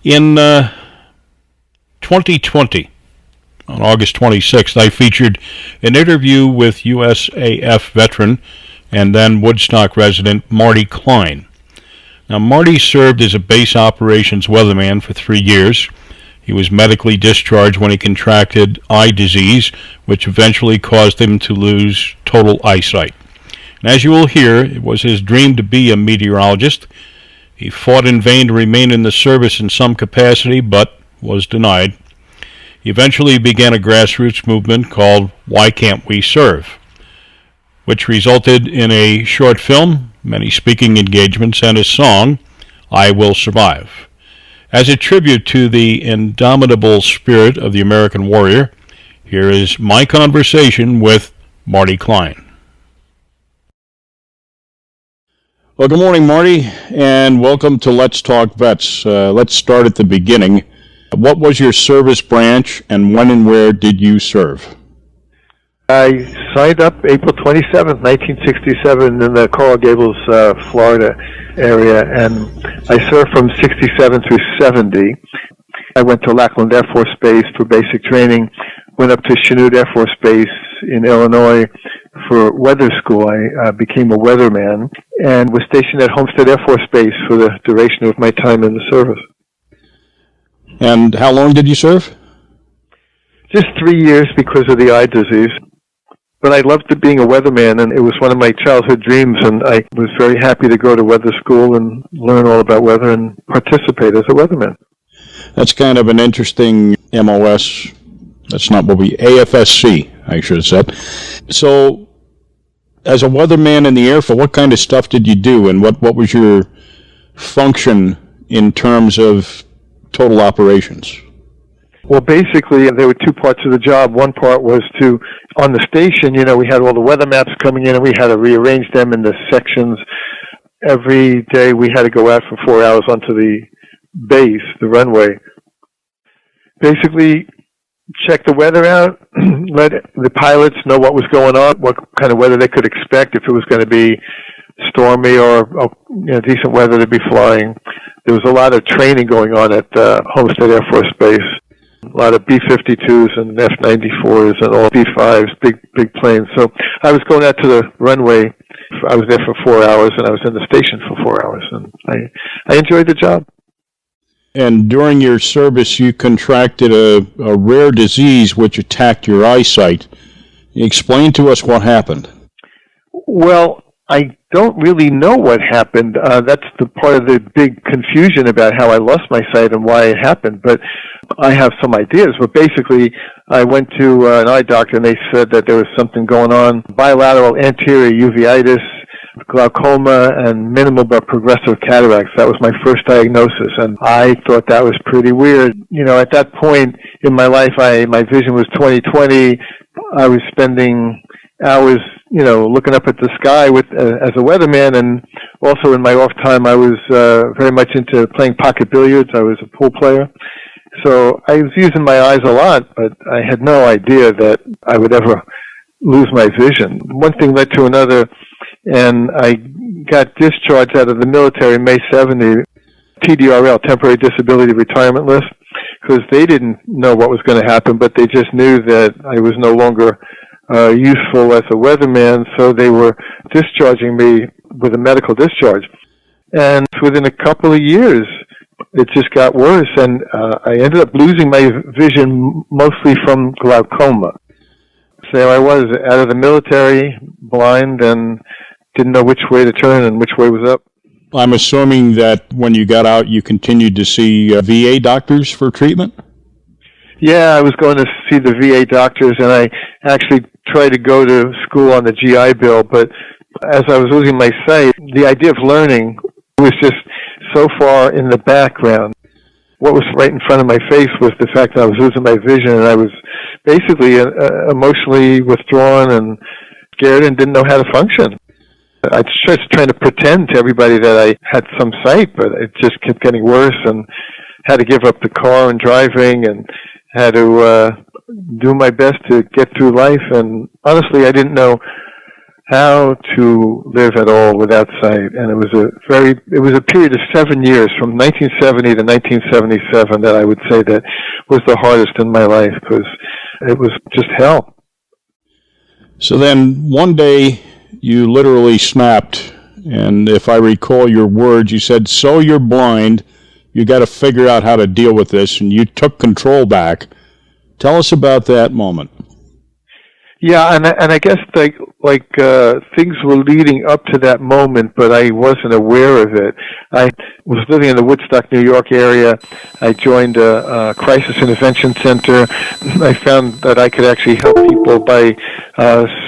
In 2020, on August 26th, I featured an interview with USAF veteran and then Woodstock resident Marty Klein. Now, Marty served as a base operations weatherman for 3 years. He was medically discharged when he contracted eye disease, which eventually caused him to lose total eyesight. And as you will hear, it was his dream to be a meteorologist. He fought in vain to remain in the service in some capacity, but was denied. He eventually began a grassroots movement called Why Can't We Serve?, which resulted in a short film, many speaking engagements, and a song, I Will Survive. As a tribute to the indomitable spirit of the American warrior, here is my conversation with Marty Klein. Well, good morning, Marty, and welcome to Let's Talk Vets. Let's start at the beginning. What was your service branch, and when and where did you serve? I signed up April 27th, 1967 in the Coral Gables, Florida area, and I served from 67 through 70. I went to Lackland Air Force Base for basic training, went up to Chanute Air Force Base in Illinois for weather school. I became a weatherman and was stationed at Homestead Air Force Base for the duration of my time in the service. And how long did you serve? Just 3 years because of the eye disease. But I loved being a weatherman, and it was one of my childhood dreams, and I was very happy to go to weather school and learn all about weather and participate as a weatherman. That's kind of an interesting MOS. That's not what AFSC, I should have said. So, as a weatherman in the Air Force, what kind of stuff did you do, and what was your function in terms of total operations? Well, basically, there were two parts of the job. One part was to, on the station, we had all the weather maps coming in, and we had to rearrange them into sections. Every day we had to go out for 4 hours onto the base, the runway. Basically, check the weather out, let the pilots know what was going on, what kind of weather they could expect, if it was going to be stormy or decent weather to be flying. There was a lot of training going on at Homestead Air Force Base. A lot of B-52s and F-94s and all B-5s, big planes. So I was going out to the runway. I was there for 4 hours, and I was in the station for 4 hours, and I enjoyed the job. And during your service, you contracted a rare disease which attacked your eyesight. Explain to us what happened. Well, I don't really know what happened. That's the part of the big confusion about how I lost my sight and why it happened. But I have some ideas. But basically, I went to an eye doctor, and they said that there was something going on. Bilateral anterior uveitis, glaucoma, and minimal but progressive cataracts. That was my first diagnosis, and I thought that was pretty weird. At that point in my life, my vision was 20/20. I was spending hours, looking up at the sky as a weatherman, and also in my off time, I was very much into playing pocket billiards. I was a pool player, so I was using my eyes a lot, but I had no idea that I would ever lose my vision. One thing led to another, and I got discharged out of the military May 70, TDRL, Temporary Disability Retirement List, because they didn't know what was going to happen, but they just knew that I was no longer useful as a weatherman, so they were discharging me with a medical discharge. And within a couple of years, it just got worse, and I ended up losing my vision mostly from glaucoma. So I was out of the military, blind, and didn't know which way to turn and which way was up. I'm assuming that when you got out, you continued to see VA doctors for treatment? Yeah, I was going to see the VA doctors, and I actually tried to go to school on the GI Bill, but as I was losing my sight, the idea of learning was just so far in the background. What was right in front of my face was the fact that I was losing my vision, and I was basically emotionally withdrawn and scared and didn't know how to function. I was just trying to pretend to everybody that I had some sight, but it just kept getting worse, and had to give up the car and driving, and had to do my best to get through life. And honestly, I didn't know how to live at all without sight. And it was a period of 7 years, from 1970 to 1977, that I would say that was the hardest in my life, because it was just hell. So then one day you literally snapped, and if I recall your words, you said, "So you're blind, you got to figure out how to deal with this," and you took control back. Tell us about that moment. Yeah, and I guess things were leading up to that moment, but I wasn't aware of it. I was living in the Woodstock, New York area. I joined a crisis intervention center. I found that I could actually help people by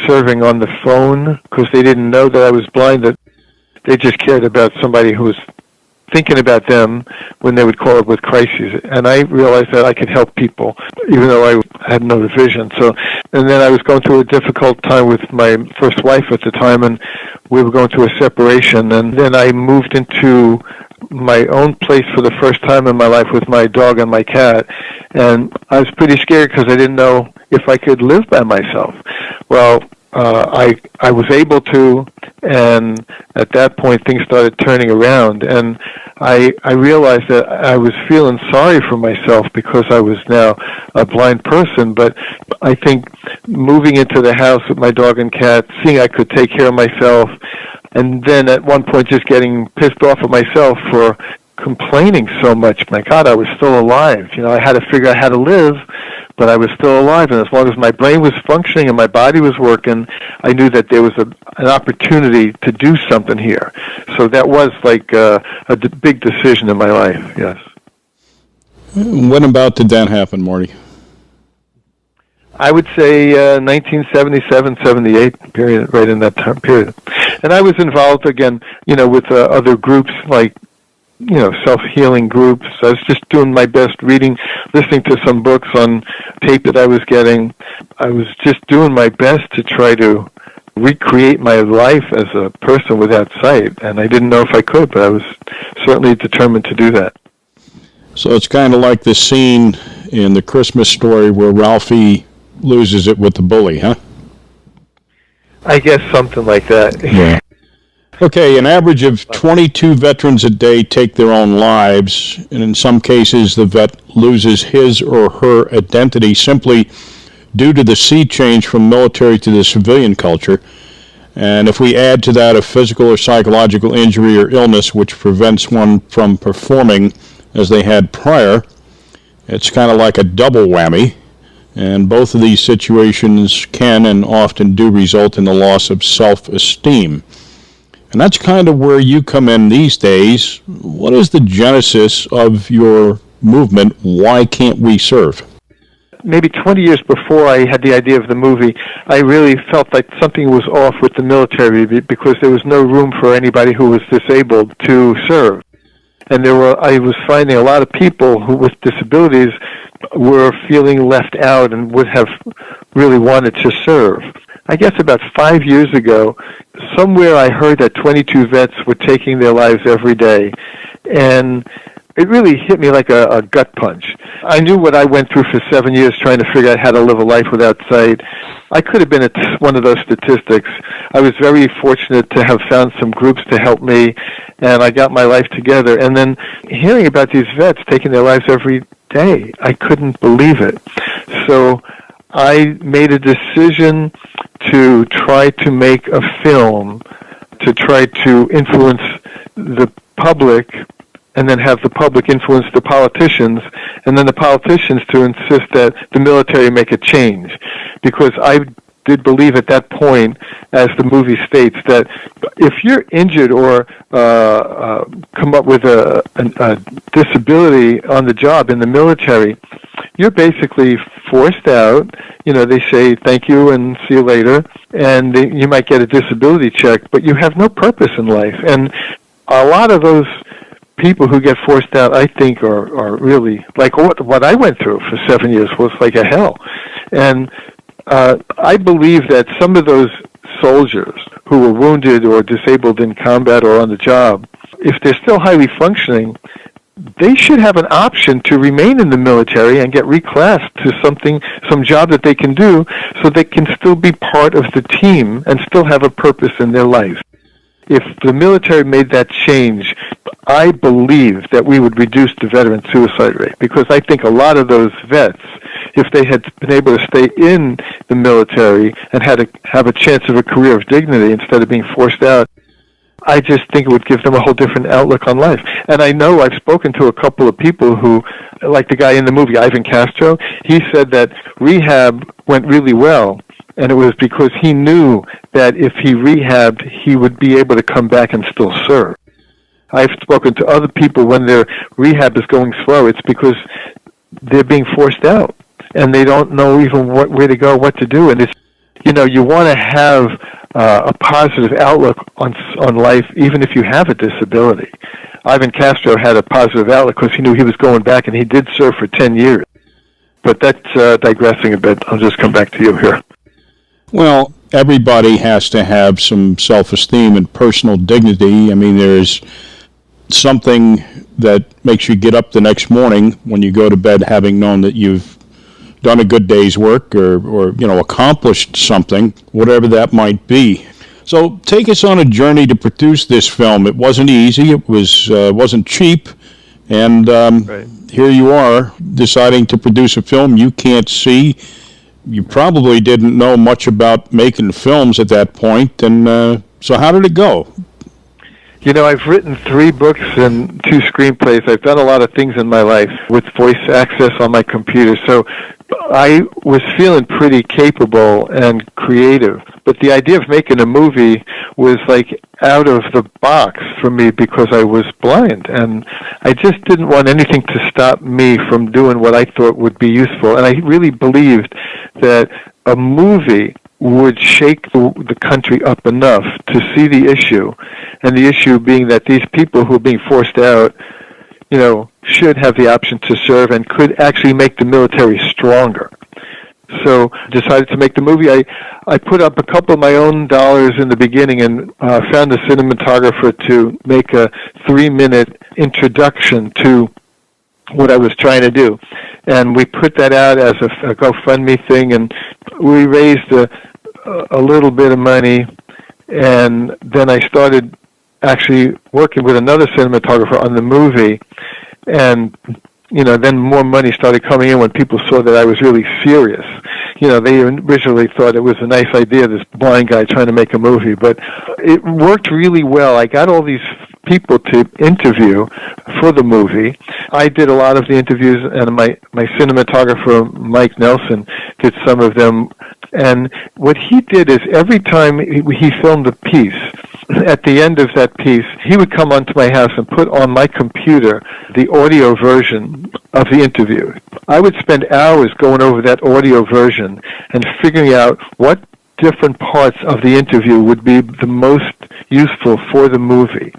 serving on the phone, because they didn't know that I was blind. That they just cared about somebody who was thinking about them when they would call up with crises. And I realized that I could help people, even though I had no vision. And then I was going through a difficult time with my first wife at the time, and we were going through a separation. And then I moved into my own place for the first time in my life with my dog and my cat. And I was pretty scared, because I didn't know if I could live by myself. Well, I was able to, and at that point things started turning around, and I realized that I was feeling sorry for myself because I was now a blind person. But I think moving into the house with my dog and cat, seeing I could take care of myself, and then at one point just getting pissed off at myself for complaining so much. My God, I was still alive. I had to figure out how to live, but I was still alive, and as long as my brain was functioning and my body was working, I knew that there was an opportunity to do something here. So that was like a big decision in my life, yes. When about did that happen, Marty? I would say 1977, 78 period, right in that time period. And I was involved again, with other groups like, self-healing groups. I was just doing my best, listening to some books on tape that I was getting. I was just doing my best to try to recreate my life as a person without sight. And I didn't know if I could, but I was certainly determined to do that. So it's kind of like the scene in the Christmas Story where Ralphie loses it with the bully, huh? I guess something like that. Yeah. Okay, an average of 22 veterans a day take their own lives, and in some cases the vet loses his or her identity simply due to the sea change from military to the civilian culture. And if we add to that a physical or psychological injury or illness which prevents one from performing as they had prior, it's kind of like a double whammy. And both of these situations can and often do result in the loss of self-esteem. And that's kind of where you come in these days. What is the genesis of your movement, Why Can't We Serve? Maybe 20 years before I had the idea of the movie, I really felt like something was off with the military, because there was no room for anybody who was disabled to serve. And I was finding a lot of people who with disabilities were feeling left out and would have really wanted to serve. I guess about 5 years ago, somewhere I heard that 22 vets were taking their lives every day. And it really hit me like a gut punch. I knew what I went through for 7 years trying to figure out how to live a life without sight. I could have been at one of those statistics. I was very fortunate to have found some groups to help me, and I got my life together. And then hearing about these vets taking their lives every day, I couldn't believe it. So I made a decision to try to make a film to try to influence the public, and then have the public influence the politicians, and then the politicians to insist that the military make a change. Because I did believe at that point, as the movie states, that if you're injured or come up with a disability on the job in the military, you're basically forced out. They say thank you and see you later, and you might get a disability check, but you have no purpose in life. And a lot of those people who get forced out, I think, are really like what I went through for 7 years was like a hell. And I believe that some of those soldiers who were wounded or disabled in combat or on the job, if they're still highly functioning, they should have an option to remain in the military and get reclassed to some job that they can do, so they can still be part of the team and still have a purpose in their life. If the military made that change, I believe that we would reduce the veteran suicide rate, because I think a lot of those vets, if they had been able to stay in the military and have a chance of a career of dignity instead of being forced out, I just think it would give them a whole different outlook on life. And I know I've spoken to a couple of people who, like the guy in the movie, Ivan Castro, he said that rehab went really well, and it was because he knew that if he rehabbed, he would be able to come back and still serve. I've spoken to other people when their rehab is going slow, it's because they're being forced out, and they don't know even where to go, what to do. And it's, you want to have a positive outlook on life, even if you have a disability. Ivan Castro had a positive outlook because he knew he was going back, and he did serve for 10 years. But that's digressing a bit. I'll just come back to you here. Well, everybody has to have some self-esteem and personal dignity. I mean, there's something that makes you get up the next morning when you go to bed having known that you've done a good day's work or accomplished something, whatever that might be. So take us on a journey to produce this film. It wasn't easy. It wasn't cheap. And Right. Here you are deciding to produce a film you can't see. You probably didn't know much about making films at that point. And so how did it go? I've written 3 books and 2 screenplays. I've done a lot of things in my life with voice access on my computer. So I was feeling pretty capable and creative. But the idea of making a movie was like out of the box for me because I was blind. And I just didn't want anything to stop me from doing what I thought would be useful. And I really believed that a movie would shake the country up enough to see the issue, and the issue being that these people who are being forced out, should have the option to serve and could actually make the military stronger. So decided to make the movie. I put up a couple of my own dollars in the beginning and found a cinematographer to make a 3-minute introduction to what I was trying to do. And we put that out as a GoFundMe thing, and we raised a little bit of money, and then I started actually working with another cinematographer on the movie, and then more money started coming in when people saw that I was really serious. They originally thought it was a nice idea, this blind guy trying to make a movie, but it worked really well. I got all these people to interview for the movie. I did a lot of the interviews, and my cinematographer, Mike Nelson, did some of them. And what he did is every time he filmed a piece, at the end of that piece, he would come onto my house and put on my computer the audio version of the interview. I would spend hours going over that audio version and figuring out what different parts of the interview would be the most useful for the movie.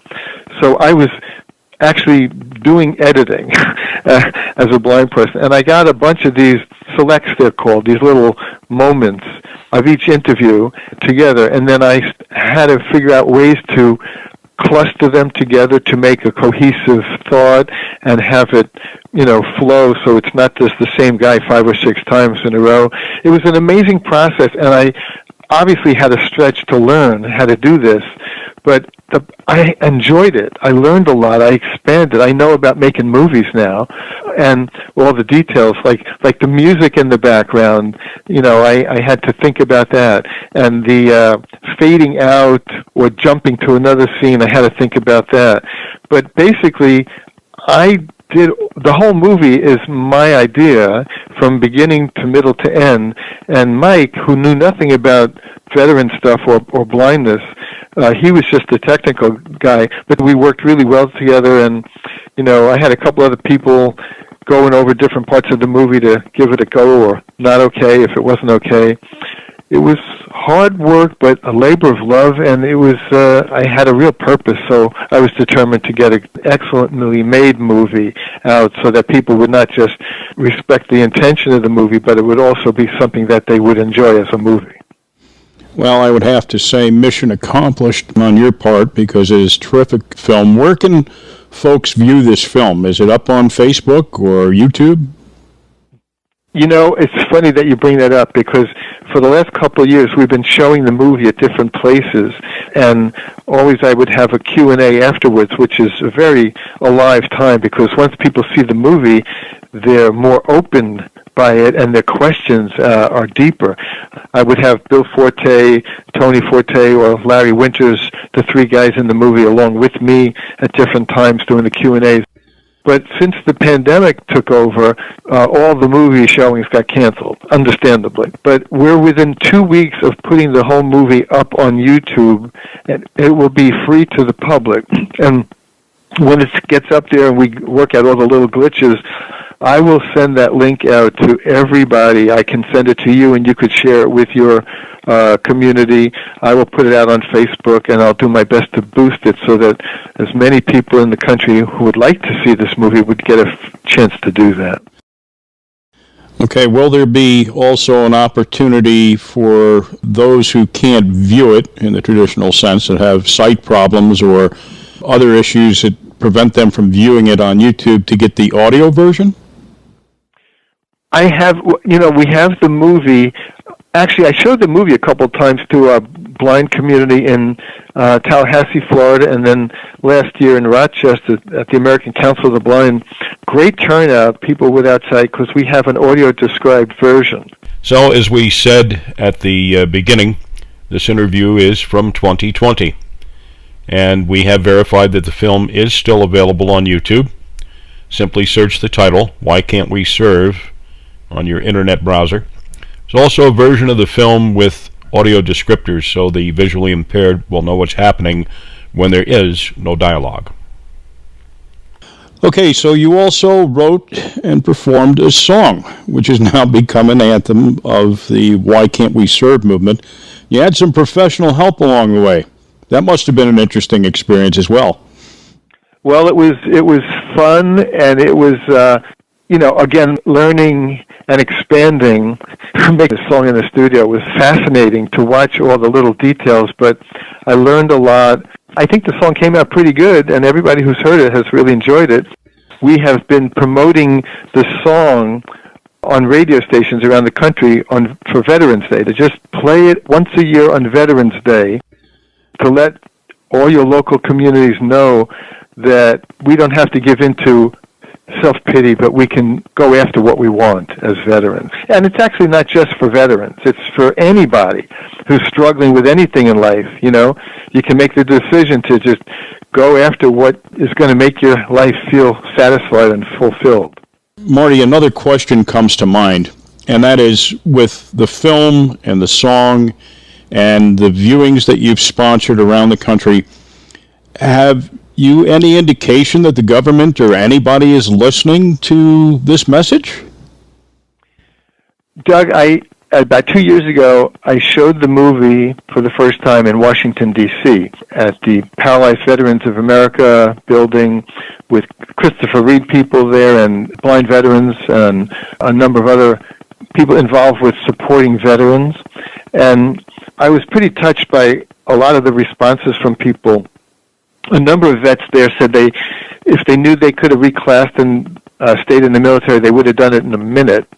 So I was actually doing editing as a blind person, and I got a bunch of these selects, they're called, these little moments of each interview together, and then I had to figure out ways to cluster them together to make a cohesive thought and have it, flow so it's not just the same guy 5 or 6 times in a row. It was an amazing process, and I obviously had a stretch to learn how to do this, but I enjoyed it. I learned a lot. I expanded. I know about making movies now, and all the details, like the music in the background. I had to think about that, and the fading out or jumping to another scene. I had to think about that. But basically, the whole movie is my idea from beginning to middle to end, and Mike, who knew nothing about veteran stuff or blindness, he was just a technical guy, but we worked really well together, and I had a couple other people going over different parts of the movie to give it a go or not okay if it wasn't okay. It was hard work, but a labor of love, and it was, I had a real purpose, so I was determined to get an excellently made movie out so that people would not just respect the intention of the movie, but it would also be something that they would enjoy as a movie. Well, I would have to say mission accomplished on your part, because it is terrific film. Where can folks view this film? Is it up on Facebook or YouTube? You know, it's funny that you bring that up because for the last couple of years we've been showing the movie at different places, and always I would have a Q&A afterwards, which is a very alive time because once people see the movie, they're more open by it and their questions are deeper. I would have Bill Forte, Tony Forte, or Larry Winters, the three guys in the movie, along with me at different times doing the Q&As. But since the pandemic took over, all the movie showings got canceled, understandably. But we're within 2 weeks of putting the whole movie up on YouTube, and it will be free to the public. And when it gets up there and we work out all the little glitches, I will send that link out to everybody. I can send it to you, and you could share it with your community. I will put it out on Facebook, and I'll do my best to boost it so that as many people in the country who would like to see this movie would get a chance to do that. Okay, will there be also an opportunity for those who can't view it in the traditional sense, that have sight problems or other issues that prevent them from viewing it on YouTube, to get the audio version? We have the movie. Actually, I showed the movie a couple of times to a blind community in Tallahassee, Florida, and then last year in Rochester at the American Council of the Blind. Great turnout, people without sight, because we have an audio-described version. So, as we said at the beginning, this interview is from 2020. And we have verified that the film is still available on YouTube. Simply search the title, Why Can't We Serve, on your internet browser. There's also a version of the film with audio descriptors, so the visually impaired will know what's happening when there is no dialogue. Okay, so you also wrote and performed a song, which has now become an anthem of the Why Can't We Serve movement. You had some professional help along the way. That must have been an interesting experience as well. Well, it was fun, and it was, again, learning and expanding. Making a song in the studio was fascinating to watch all the little details, but I learned a lot. I think the song came out pretty good, and everybody who's heard it has really enjoyed it. We have been promoting the song on radio stations around the country for Veterans Day, to just play it once a year on Veterans Day, to let all your local communities know that we don't have to give in to self-pity, but we can go after what we want as veterans. And it's actually not just for veterans. It's for anybody who's struggling with anything in life. You can make the decision to just go after what is going to make your life feel satisfied and fulfilled. Marty, another question comes to mind, and that is, with the film and the song and the viewings that you've sponsored around the country, have you any indication that the government or anybody is listening to this message? Doug, about 2 years ago, I showed the movie for the first time in Washington, D.C. at the Paralyzed Veterans of America building with Christopher Reeve people there and blind veterans and a number of other people involved with supporting veterans. And I was pretty touched by a lot of the responses from people. A number of vets there said if they knew they could have reclassed and stayed in the military, they would have done it in a minute.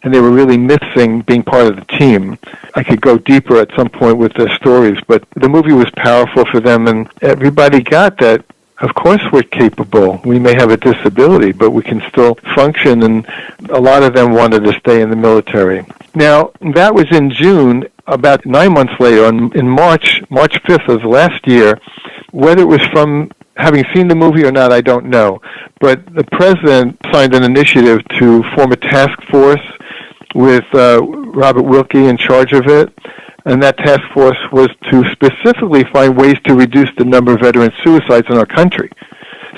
And they were really missing being part of the team. I could go deeper at some point with their stories, but the movie was powerful for them, and everybody got that. Of course we're capable. We may have a disability, but we can still function, and a lot of them wanted to stay in the military. Now, that was in June. About 9 months later, in March 5th of last year, whether it was from having seen the movie or not, I don't know, but the president signed an initiative to form a task force with Robert Wilkie in charge of it, and that task force was to specifically find ways to reduce the number of veteran suicides in our country.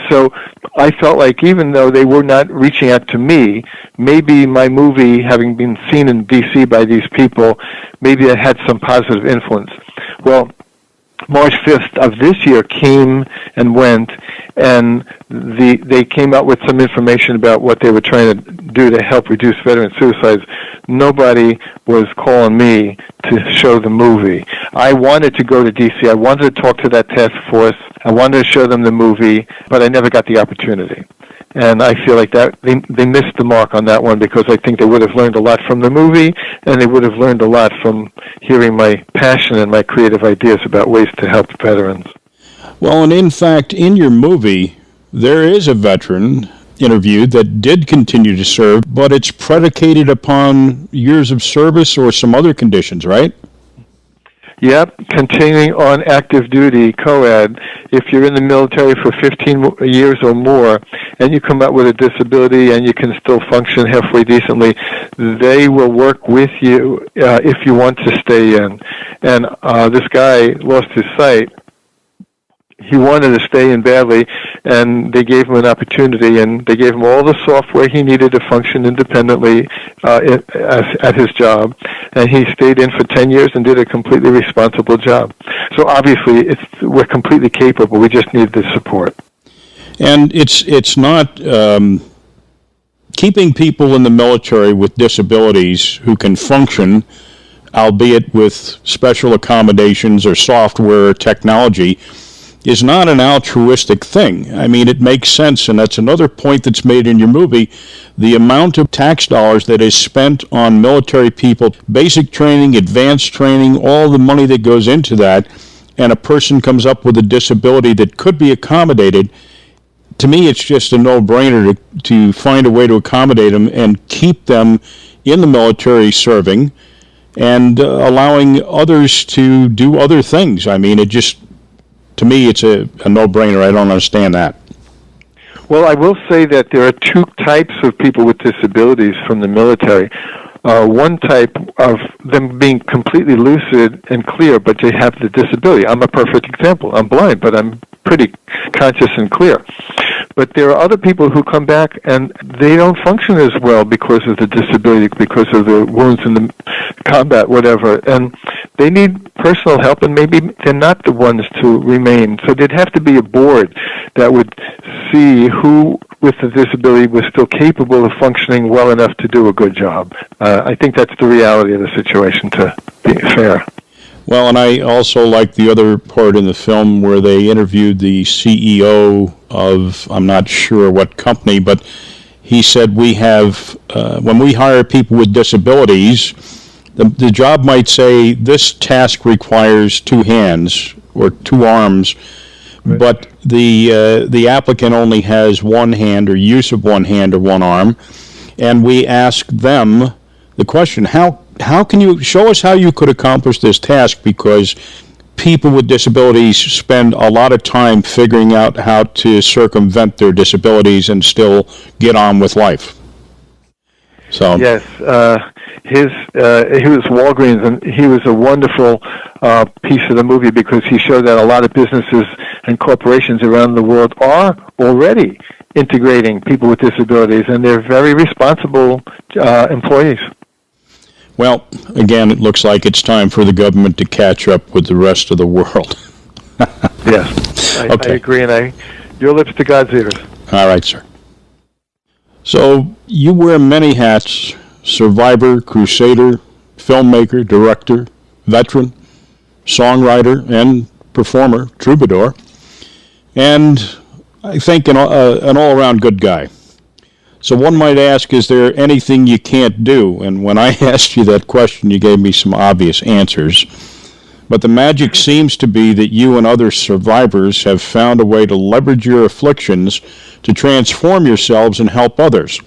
So I felt like even though they were not reaching out to me, maybe my movie, having been seen in D.C. by these people, maybe it had some positive influence. Well, March 5th of this year came and went, and they came out with some information about what they were trying to do to help reduce veteran suicides. nobody was calling me to show the movie. I wanted to go to D.C. I wanted to talk to that task force. I wanted to show them the movie, but I never got the opportunity. And I feel like that they missed the mark on that one, because I think they would have learned a lot from the movie, and they would have learned a lot from hearing my passion and my creative ideas about ways to help veterans. Well, and in fact, in your movie, there is a veteran interviewed that did continue to serve, but it's predicated upon years of service or some other conditions, right? Yep, continuing on active duty, co-ed. If you're in the military for 15 years or more, and you come out with a disability and you can still function halfway decently, they will work with you if you want to stay in. And this guy lost his sight. He wanted to stay in badly, and they gave him an opportunity, and they gave him all the software he needed to function independently at his job, and he stayed in for 10 years and did a completely responsible job. So obviously, we're completely capable. We just need the support. And it's not keeping people in the military with disabilities who can function, albeit with special accommodations or software or technology, is not an altruistic thing. I mean, it makes sense, and that's another point that's made in your movie. The amount of tax dollars that is spent on military people, basic training, advanced training, all the money that goes into that, and a person comes up with a disability that could be accommodated, to me it's just a no-brainer to find a way to accommodate them and keep them in the military serving and allowing others to do other things. I mean, to me, it's a no-brainer. I don't understand that. Well, I will say that there are two types of people with disabilities from the military. One type of them being completely lucid and clear, but they have the disability. I'm a perfect example. I'm blind, but I'm pretty conscious and clear. But there are other people who come back and they don't function as well because of the disability, because of the wounds in the combat, whatever. And they need personal help, and maybe they're not the ones to remain. So there'd have to be a board that would see who with the disability was still capable of functioning well enough to do a good job. I think that's the reality of the situation, to be fair. Well, and I also like the other part in the film where they interviewed the CEO of, I'm not sure what company, but he said we have, when we hire people with disabilities, the job might say this task requires 2 hands or 2 arms, right, but the applicant only has 1 hand or use of 1 hand or 1 arm, and we ask them the question, how can you show us how you could accomplish this task, because people with disabilities spend a lot of time figuring out how to circumvent their disabilities and still get on with life. So yes, he was Walgreens, and he was a wonderful piece of the movie because he showed that a lot of businesses and corporations around the world are already integrating people with disabilities, and they're very responsible employees. Well, again, it looks like it's time for the government to catch up with the rest of the world. Yes, okay. I agree, and your lips to God's ears. All right, sir. So you wear many hats: survivor, crusader, filmmaker, director, veteran, songwriter, and performer, troubadour, and I think an all-around good guy. So one might ask, is there anything you can't do? And when I asked you that question, you gave me some obvious answers. But the magic seems to be that you and other survivors have found a way to leverage your afflictions to transform yourselves and help others.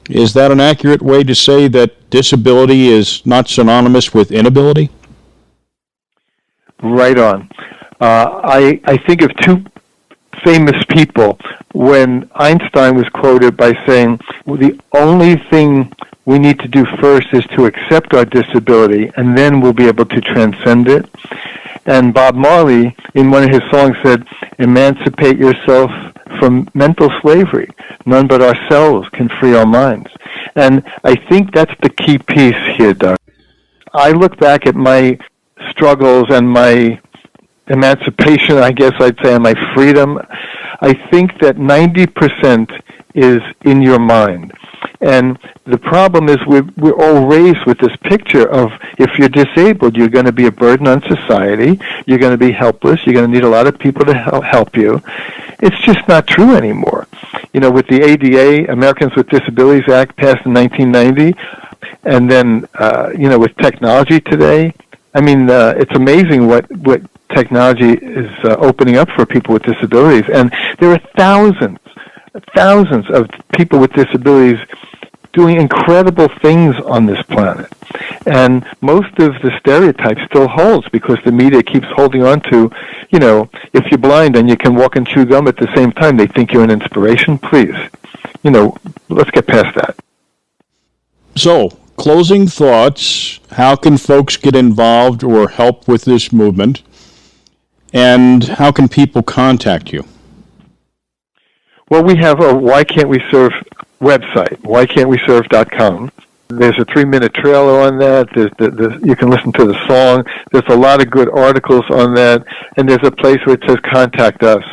Is that an accurate way to say that disability is not synonymous with inability? Right on. I think of 2 famous people when Einstein was quoted by saying, well, the only thing we need to do first is to accept our disability, and then we'll be able to transcend it. And Bob Marley, in one of his songs, said, emancipate yourself from mental slavery. None but ourselves can free our minds. And I think that's the key piece here, Doug. I look back at my struggles and my emancipation, I guess I'd say, and my freedom. I think that 90% is in your mind. And the problem is we're all raised with this picture of if you're disabled, you're going to be a burden on society, you're going to be helpless, you're going to need a lot of people to help you. It's just not true anymore. You know, with the ADA, Americans with Disabilities Act, passed in 1990, and then, with technology today, I mean, it's amazing what technology is opening up for people with disabilities. And there are thousands of people with disabilities doing incredible things on this planet. And most of the stereotypes still holds because the media keeps holding on to, if you're blind and you can walk and chew gum at the same time, they think you're an inspiration. Please, let's get past that. So, closing thoughts, how can folks get involved or help with this movement? And how can people contact you? Well, we have a Why Can't We Serve website, whycan'tweserve.com. There's a 3-minute trailer on that. You can listen to the song. There's a lot of good articles on that. And there's a place where it says Contact Us.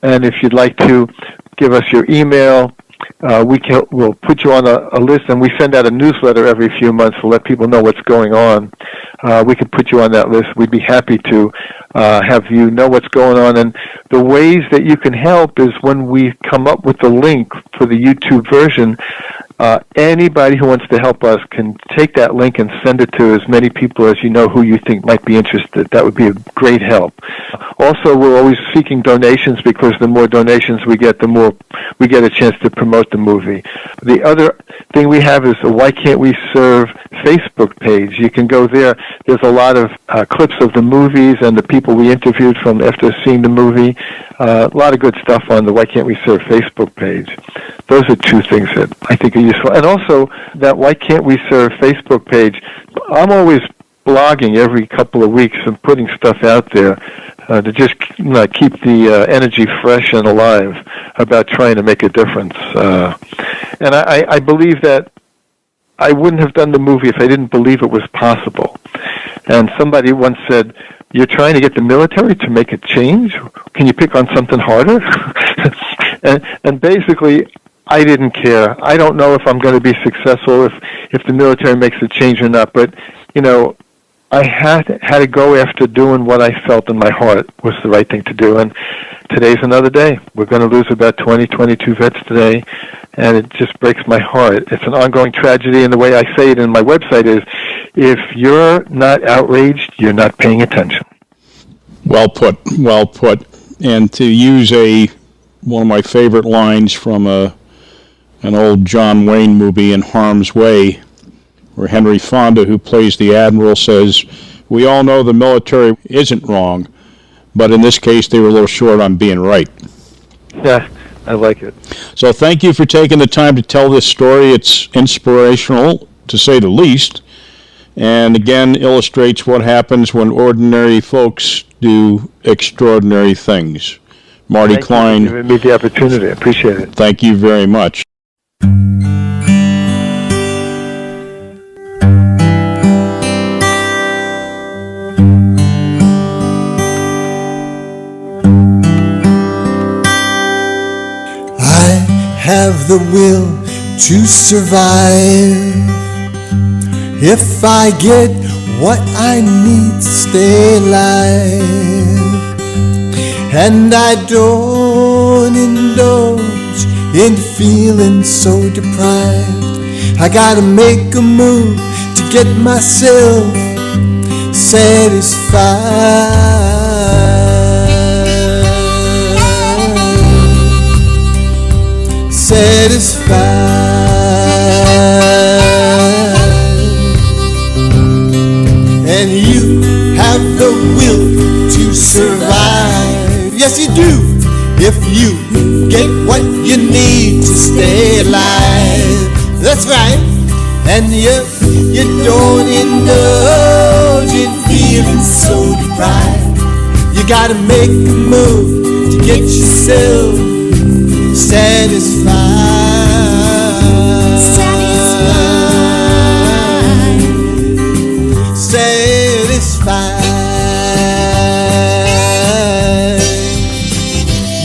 And if you'd like to give us your email, we'll put you on a list, and we send out a newsletter every few months to let people know what's going on. We can put you on that list. We'd be happy to have you know what's going on. And the ways that you can help is when we come up with the link for the YouTube version, anybody who wants to help us can take that link and send it to as many people as you know who you think might be interested. That would be a great help. Also, we're always seeking donations because the more donations we get, the more we get a chance to promote the movie. The other thing we have is the Why Can't We Serve Facebook page. You can go there. There's a lot of clips of the movies and the people we interviewed from after seeing the movie. A lot of good stuff on the Why Can't We Serve Facebook page. Those are two things that I think are useful. And also, that Why Can't We Serve Facebook page, I'm always blogging every couple of weeks and putting stuff out there to just keep the energy fresh and alive about trying to make a difference. And I believe that I wouldn't have done the movie if I didn't believe it was possible. And somebody once said, "You're trying to get the military to make a change? Can you pick on something harder?" and basically, I didn't care. I don't know if I'm going to be successful if the military makes a change or not, but I had to go after doing what I felt in my heart was the right thing to do. And today's another day. We're going to lose about 22 vets today, and it just breaks my heart. It's an ongoing tragedy, and the way I say it in my website is, if you're not outraged, you're not paying attention. Well put. And to use one of my favorite lines from an old John Wayne movie, In Harm's Way, where Henry Fonda, who plays the Admiral, says, "We all know the military isn't wrong, but in this case they were a little short on being right." Yeah, I like it. So thank you for taking the time to tell this story. It's inspirational, to say the least, and again illustrates what happens when ordinary folks do extraordinary things. Marty Klein. Thank you for giving me the opportunity. I appreciate it. Thank you very much. Have the will to survive. If I get what I need to stay alive, and I don't indulge in feeling so deprived, I gotta make a move to get myself satisfied. Satisfied. And you have the will to survive. Yes, you do. If you get what you need to stay alive. That's right. And you don't indulge in feeling so deprived. You gotta make a move to get yourself satisfied.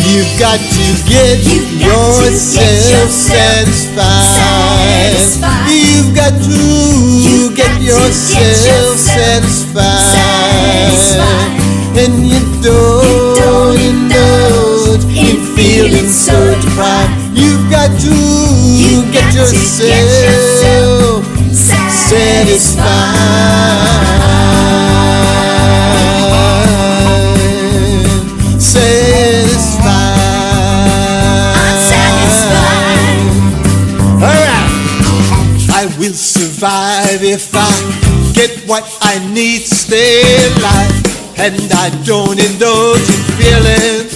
You've got to get yourself satisfied. yourself satisfied. Alright. I will survive if I get what I need to stay alive, and I don't indulge in feeling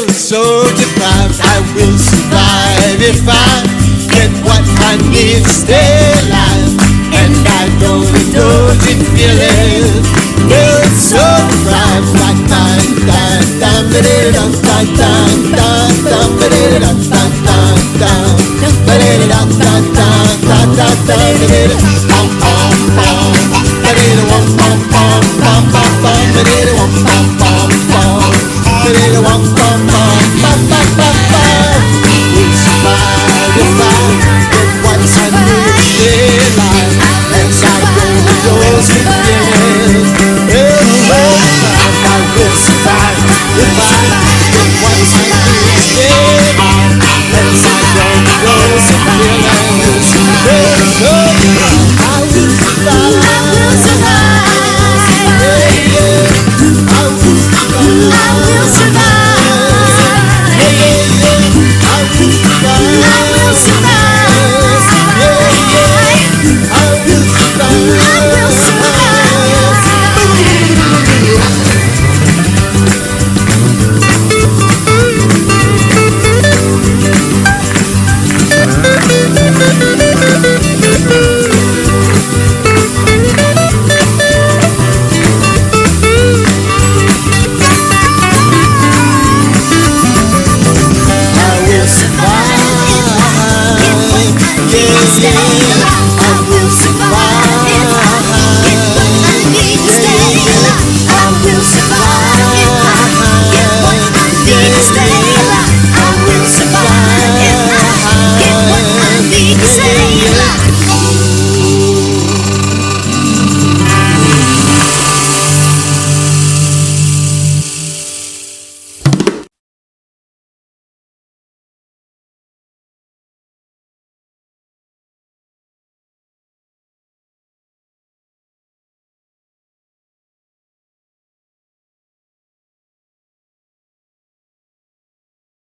so deprived. I will survive if I get what I need to stay alive, and I don't indulge in feeling so deprived. Stay.